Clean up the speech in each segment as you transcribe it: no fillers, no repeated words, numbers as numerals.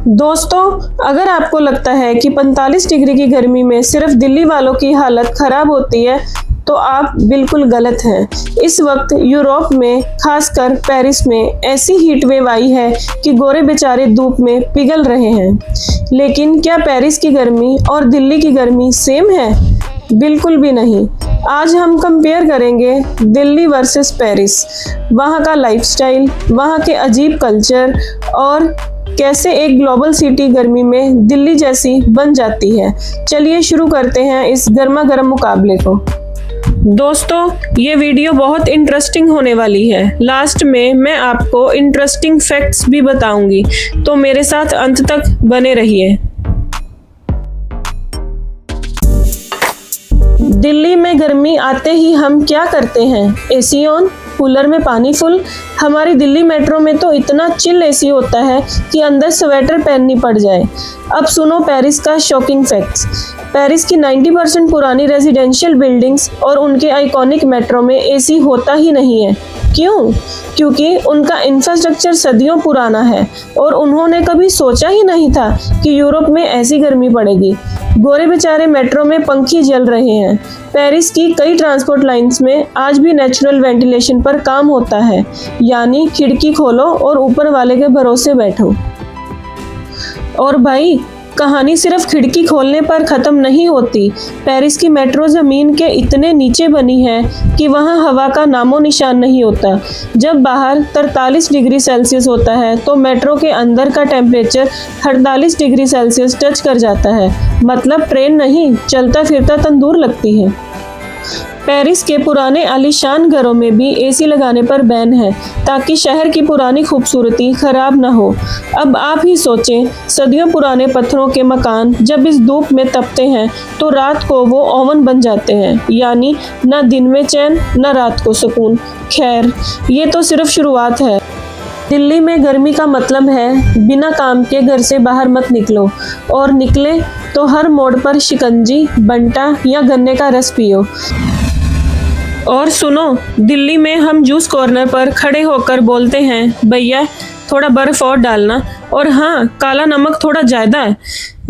दोस्तों, अगर आपको लगता है कि 45 डिग्री की गर्मी में सिर्फ दिल्ली वालों की हालत खराब होती है तो आप बिल्कुल गलत हैं। इस वक्त यूरोप में, खासकर पेरिस में ऐसी हीट वेव आई है कि गोरे बेचारे धूप में पिघल रहे हैं। लेकिन क्या पेरिस की गर्मी और दिल्ली की गर्मी सेम है? बिल्कुल भी नहीं। आज हम कंपेयर करेंगे दिल्ली वर्सेस पेरिस, वहाँ का लाइफस्टाइल, वहाँ के अजीब कल्चर और कैसे एक ग्लोबल सिटी गर्मी में दिल्ली जैसी बन जाती है। चलिए शुरू करते हैं इस गर्मा गर्म मुकाबले को। दोस्तों, ये वीडियो बहुत इंटरेस्टिंग होने वाली है। लास्ट में मैं आपको इंटरेस्टिंग फैक्ट्स भी बताऊंगी, तो मेरे साथ अंत तक बने रहिए। दिल्ली में गर्मी आते ही हम क्या करते हैं? एसी ऑन, कूलर में पानी फुल। हमारी दिल्ली मेट्रो में तो इतना चिल एसी होता है कि अंदर स्वेटर पहननी पड़ जाए। अब सुनो पेरिस का शॉकिंग फैक्ट्स। पेरिस की 90% पुरानी रेजिडेंशियल बिल्डिंग्स और उनके आइकॉनिक मेट्रो में एसी होता ही नहीं है। क्यों? क्योंकि उनका इंफ्रास्ट्रक्चर सदियों पुराना है और उन्होंने कभी सोचा ही नहीं था कि यूरोप में ऐसी गर्मी पड़ेगी। गोरे बेचारे मेट्रो में पंखी जल रहे हैं। पेरिस की कई ट्रांसपोर्ट लाइंस में आज भी नेचुरल वेंटिलेशन पर काम होता है, यानी खिड़की खोलो और ऊपर वाले के भरोसे बैठो। और भाई, कहानी सिर्फ खिड़की खोलने पर ख़त्म नहीं होती। पेरिस की मेट्रो ज़मीन के इतने नीचे बनी है कि वहाँ हवा का नामो निशान नहीं होता। जब बाहर 43 डिग्री सेल्सियस होता है तो मेट्रो के अंदर का टेम्परेचर 48 डिग्री सेल्सियस टच कर जाता है। मतलब ट्रेन नहीं, चलता फिरता तंदूर लगती है। पेरिस के पुराने आलीशान घरों में भी एसी लगाने पर बैन है, ताकि शहर की पुरानी खूबसूरती खराब ना हो। अब आप ही सोचें, सदियों पुराने पत्थरों के मकान जब इस धूप में तपते हैं तो रात को वो ओवन बन जाते हैं, यानी ना दिन में चैन ना रात को सुकून। खैर, ये तो सिर्फ शुरुआत है। दिल्ली में गर्मी का मतलब है बिना काम के घर से बाहर मत निकलो, और निकले तो हर मोड़ पर शिकंजी, बंटा या गन्ने का रस पियो। और सुनो, दिल्ली में हम जूस कॉर्नर पर खड़े होकर बोलते हैं, भैया थोड़ा बर्फ और डालना, और हाँ, काला नमक थोड़ा ज़्यादा है।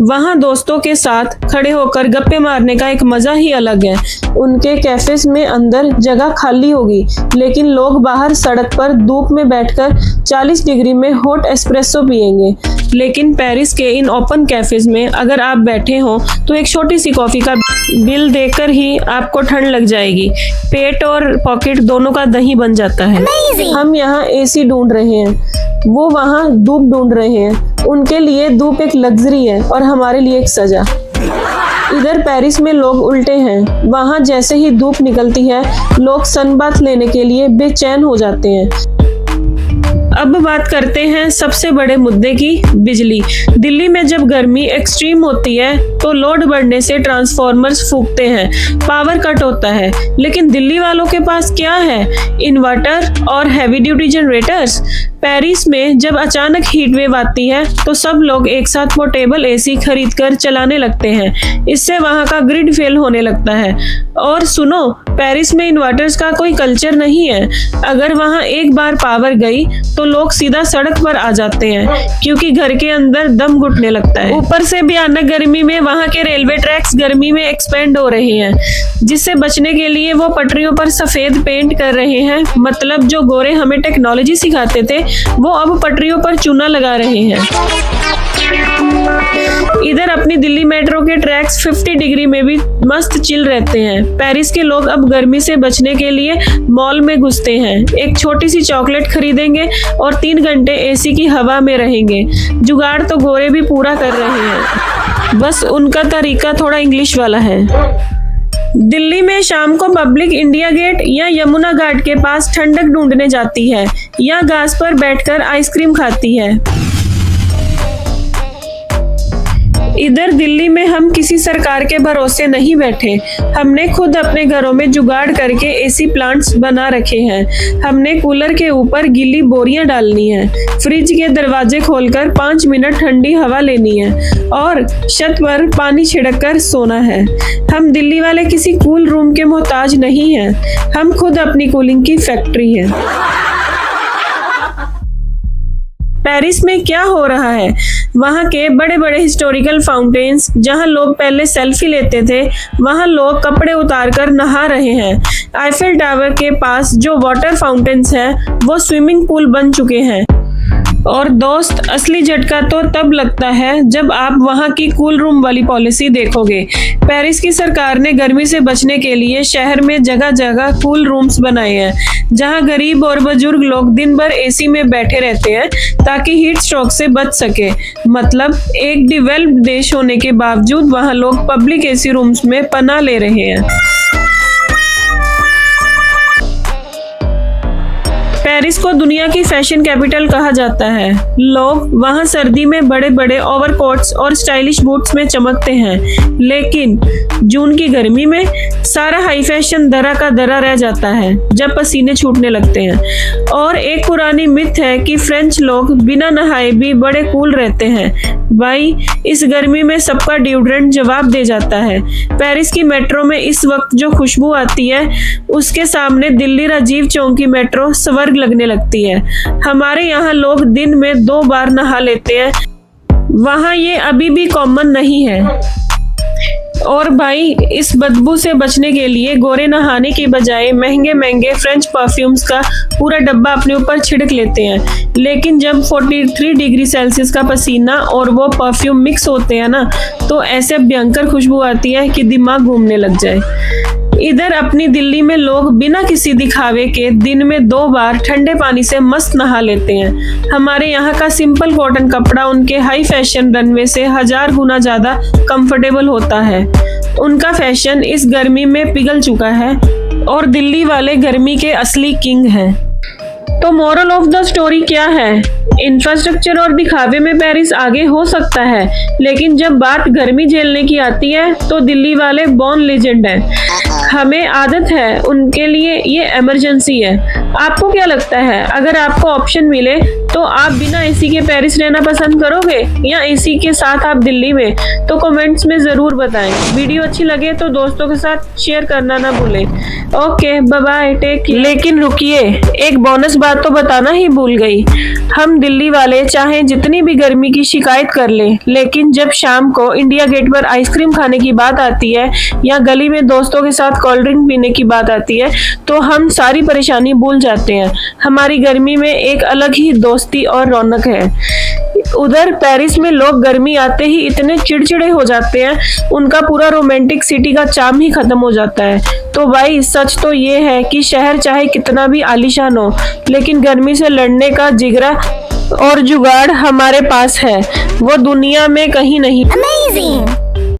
वहाँ दोस्तों के साथ खड़े होकर गप्पे मारने का एक मज़ा ही अलग है। उनके कैफेज में अंदर जगह खाली होगी, लेकिन लोग बाहर सड़क पर धूप में बैठकर 40 डिग्री में हॉट एस्प्रेसो पिएंगे। लेकिन पेरिस के इन ओपन कैफेज में अगर आप बैठे हो तो एक छोटी सी कॉफ़ी का बिल देकर ही आपको ठंड लग जाएगी। पेट और पॉकेट दोनों का दही बन जाता है। हम यहाँ एसी ढूंढ रहे हैं, वो वहाँ धूप ढूंढ रहे हैं। उनके लिए धूप एक लग्जरी है और हमारे लिए एक सजा। इधर पेरिस में लोग उल्टे हैं। वहाँ जैसे ही धूप निकलती है, लोग सनबाथ लेने के लिए बेचैन हो जाते हैं। अब बात करते हैं सबसे बड़े मुद्दे की, बिजली। दिल्ली में जब गर्मी एक्सट्रीम होती है तो लोड बढ़ने से ट्रांसफॉर्मर्स फूकते हैं, पावर कट होता है। लेकिन दिल्ली वालों के पास क्या है? इन्वर्टर और हैवी ड्यूटी जनरेटर्स। पेरिस में जब अचानक हीट वेव आती है तो सब लोग एक साथ पोर्टेबल एसी खरीदकर चलाने लगते हैं। इससे वहाँ का ग्रिड फेल होने लगता है। और सुनो, पेरिस में इन्वर्टर्स का कोई कल्चर नहीं है। अगर वहाँ एक बार पावर गई तो लोग सीधा सड़क पर आ जाते हैं, क्योंकि घर के अंदर दम घुटने लगता है। ऊपर से भयानक गर्मी में वहाँ के रेलवे ट्रैक्स गर्मी में एक्सपेंड हो रहे हैं, जिससे बचने के लिए वो पटरियों पर सफेद पेंट कर रहे हैं। मतलब जो गोरे हमें टेक्नोलॉजी सिखाते थे, वो अब पटरियों पर चूना लगा रहे हैं। इधर अपनी दिल्ली मेट्रो के ट्रैक्स 50 डिग्री में भी मस्त चिल रहते हैं। पेरिस के लोग अब गर्मी से बचने के लिए मॉल में घुसते हैं, एक छोटी सी चॉकलेट खरीदेंगे और 3 घंटे एसी की हवा में रहेंगे। जुगाड़ तो गोरे भी पूरा कर रहे हैं, बस उनका तरीका थोड़ा इंग्लिश वाला है। दिल्ली में शाम को पब्लिक इंडिया गेट या यमुना घाट के पास ठंडक ढूंढने जाती है या घास पर बैठकर आइसक्रीम खाती है। इधर दिल्ली में हम किसी सरकार के भरोसे नहीं बैठे। हमने खुद अपने घरों में जुगाड़ करके एसी प्लांट्स बना रखे हैं। हमने कूलर के ऊपर गीली बोरियां डालनी है, फ्रिज के दरवाजे खोलकर 5 मिनट ठंडी हवा लेनी है और छत पर पानी छिड़क कर सोना है। हम दिल्ली वाले किसी कूल रूम के मोहताज नहीं हैं। हम खुद अपनी कूलिंग की फैक्ट्री हैं। पेरिस में क्या हो रहा है? वहाँ के बड़े बड़े हिस्टोरिकल फाउंटेन्स, जहाँ लोग पहले सेल्फी लेते थे, वहाँ लोग कपड़े उतारकर नहा रहे हैं। आईफेल टावर के पास जो वाटर फाउंटेन्स हैं, वो स्विमिंग पूल बन चुके हैं। और दोस्त, असली झटका तो तब लगता है जब आप वहाँ की कूल रूम वाली पॉलिसी देखोगे। पेरिस की सरकार ने गर्मी से बचने के लिए शहर में जगह जगह कूल रूम्स बनाए हैं, जहाँ गरीब और बुजुर्ग लोग दिन भर एसी में बैठे रहते हैं ताकि हीट स्ट्रोक से बच सके। मतलब एक डेवलप्ड देश होने के बावजूद वहाँ लोग पब्लिक एसी रूम्स में पनाह ले रहे हैं। पेरिस को दुनिया की फैशन कैपिटल कहा जाता है। लोग वहाँ सर्दी में बड़े बड़े ओवरकोट्स और स्टाइलिश बूट्स में चमकते हैं, लेकिन जून की गर्मी में सारा हाई फैशन दरा का दरा रह जाता है जब पसीने छूटने लगते हैं। और एक पुरानी मिथ है कि फ्रेंच लोग बिना नहाए भी बड़े कूल रहते हैं। भाई, इस गर्मी में सबका डिओड्रेंट जवाब दे जाता है। पेरिस की मेट्रो में इस वक्त जो खुशबू आती है, उसके सामने दिल्ली राजीव चौक की मेट्रो स्वर्ग लगने लगती है। हमारे यहाँ लोग दिन में 2 बार नहा लेते हैं, वहाँ ये अभी भी कॉमन नहीं है। और भाई, इस बदबू से बचने के लिए गोरे नहाने के बजाय महंगे महंगे फ्रेंच परफ्यूम्स का पूरा डब्बा अपने ऊपर छिड़क लेते हैं। लेकिन जब 43 डिग्री सेल्सियस का पसीना और वो परफ्यूम मिक्स होते हैं ना, तो ऐसे भयंकर खुशबू आती है कि दिमाग घूमने लग जाए। इधर अपनी दिल्ली में लोग बिना किसी दिखावे के दिन में 2 बार ठंडे पानी से मस्त नहा लेते हैं। हमारे यहाँ का सिंपल कॉटन कपड़ा उनके हाई फैशन रनवे से 1000 गुना ज्यादा कंफर्टेबल होता है। उनका फैशन इस गर्मी में पिघल चुका है और दिल्ली वाले गर्मी के असली किंग हैं। तो मोरल ऑफ द स्टोरी क्या है? इंफ्रास्ट्रक्चर और दिखावे में पेरिस आगे हो सकता है, लेकिन जब बात गर्मी झेलने की आती है तो दिल्ली वाले बॉर्न लेजेंड हैं। हमें आदत है, उनके लिए ये इमरजेंसी है। आपको क्या लगता है, अगर आपको ऑप्शन मिले तो आप बिना एसी के पेरिस रहना पसंद करोगे या एसी के साथ आप दिल्ली में? तो कमेंट्स में जरूर बताएं। वीडियो अच्छी लगे तो दोस्तों के साथ शेयर करना ना भूलें। Okay, bye bye, take care. लेकिन रुकिए, एक बोनस बात तो बताना ही भूल गई। हम दिल्ली वाले चाहे जितनी भी गर्मी की शिकायत कर लें, लेकिन जब शाम को इंडिया गेट पर आइसक्रीम खाने की बात आती है या गली में दोस्तों के साथ कोल्ड ड्रिंक पीने की बात आती है, तो हम सारी परेशानी भूल जाते हैं। हमारी गर्मी में एक अलग ही दोस्ती और रौनक है। उधर पेरिस में लोग गर्मी आते ही इतने चिड़चिड़े हो जाते हैं, उनका पूरा रोमांटिक सिटी का चार्म ही खत्म हो जाता है। तो भाई, सच तो ये है कि शहर चाहे कितना भी आलीशान हो, लेकिन गर्मी से लड़ने का जिगरा और जुगाड़ हमारे पास है, वो दुनिया में कहीं नहीं। Amazing!